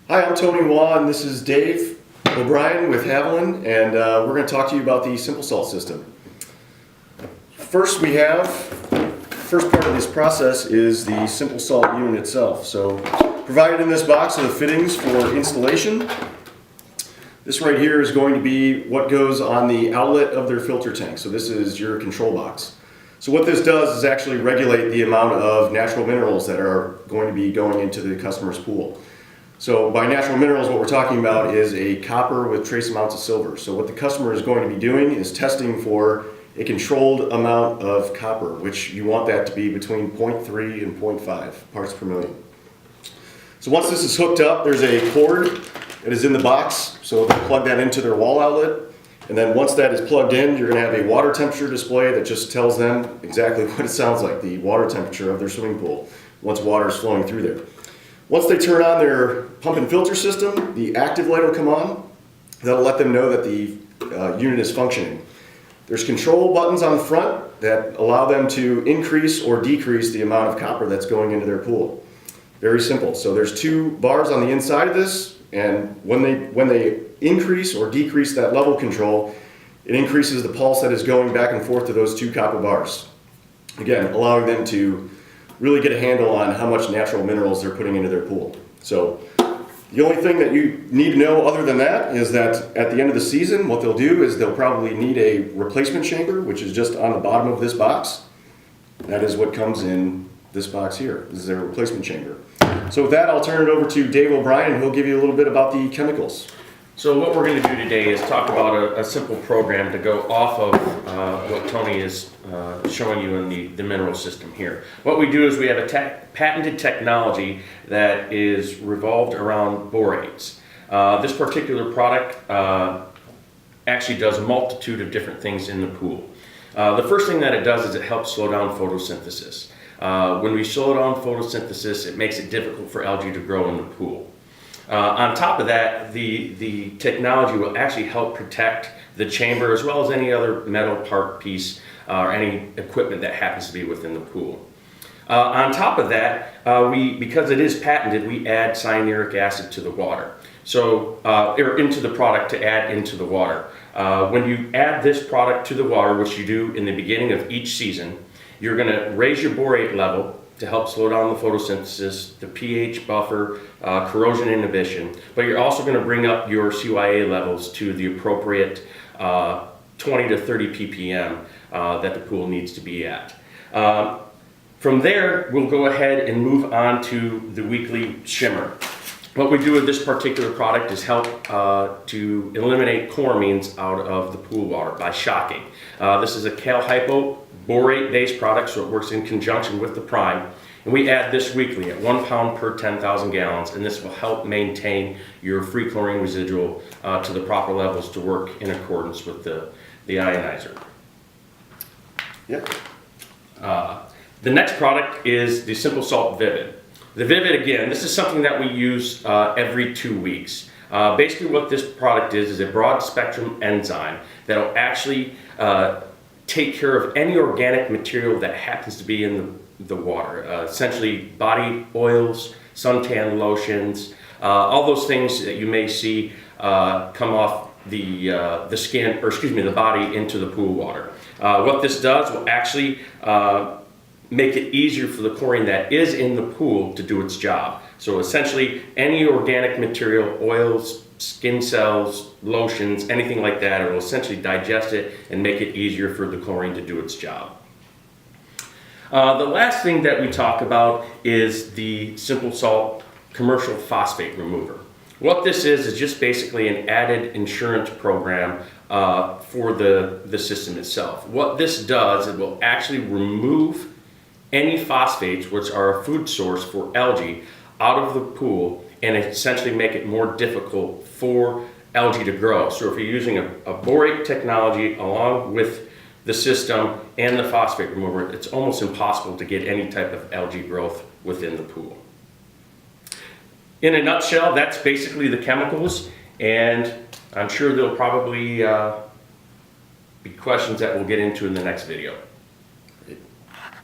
Hi, I'm Tony Waugh, and this is Dave O'Brien with Haviland, and we're going to talk to you about the SimpleSalt system. First part of this process is the SimpleSalt unit itself. So, provided in this box are the fittings for installation. This right here is going to be what goes on the outlet of their filter tank. So this is your control box. So what this does is actually regulate the amount of natural minerals that are going to be going into the customer's pool. So by natural minerals, what we're talking about is a copper with trace amounts of silver. So what the customer is going to be doing is testing for a controlled amount of copper, which you want that to be between 0.3 and 0.5 parts per million. So once this is hooked up, there's a cord that is in the box, so they'll plug that into their wall outlet. And then once that is plugged in, you're going to have a water temperature display that just tells them exactly what it sounds like, the water temperature of their swimming pool, once water is flowing through there. Once they turn on their pump and filter system, the active light will come on. That'll let them know that the unit is functioning. There's control buttons on the front that allow them to increase or decrease the amount of copper that's going into their pool. Very simple. So there's two bars on the inside of this, and when they increase or decrease that level control, it increases the pulse that is going back and forth to those two copper bars. Again, allowing them to really get a handle on how much natural minerals they're putting into their pool. So the only thing that you need to know other than that is that at the end of the season, what they'll do is they'll probably need a replacement chamber, which is just on the bottom of this box. That is what comes in this box here. This is their replacement chamber. So with that, I'll turn it over to Dave O'Brien, and he'll give you a little bit about the chemicals. So what we're going to do today is talk about a simple program to go off of what Tony is showing you in the mineral system here. What we do is we have a patented technology that is revolved around borates. This particular product actually does a multitude of different things in the pool. The first thing that it does is it helps slow down photosynthesis. When we slow down photosynthesis, it makes it difficult for algae to grow in the pool. On top of that, the technology will actually help protect the chamber as well as any other metal part piece or any equipment that happens to be within the pool. On top of that, because it is patented, we add cyanuric acid to the water. So, or into the product to add into the water. When you add this product to the water, which you do in the beginning of each season, you're going to raise your borate level to help slow down the photosynthesis, the pH buffer, corrosion inhibition, but you're also going to bring up your CYA levels to the appropriate 20 to 30 ppm that the pool needs to be at. From there, we'll go ahead and move on to the weekly shimmer. What we do with this particular product is help to eliminate chloramines out of the pool water by shocking. This is a Hypo borate-based product, so it works in conjunction with the prime. And we add this weekly at 1 pound per 10,000 gallons, and this will help maintain your free chlorine residual to the proper levels to work in accordance with the ionizer. Yep. The next product is the SimpleSalt Vivid. The Vivid, again, this is something that we use every 2 weeks. Basically what this product is a broad spectrum enzyme that will actually take care of any organic material that happens to be in the water. Essentially body oils, suntan lotions, all those things that you may see come off the skin, or excuse me, the body into the pool water. What this does will actually make it easier for the chlorine that is in the pool to do its job. So essentially any organic material, oils, skin cells, lotions, anything like that, it will essentially digest it and make it easier for the chlorine to do its job. The last thing that we talk about is the SimpleSalt commercial phosphate remover. What this is just basically an added insurance program for the system itself. What this does, it will actually remove any phosphates, which are a food source for algae, out of the pool and essentially make it more difficult for algae to grow. So if you're using a borate technology along with the system and the phosphate remover, it's almost impossible to get any type of algae growth within the pool. In a nutshell, that's basically the chemicals, and I'm sure there'll probably be questions that we'll get into in the next video.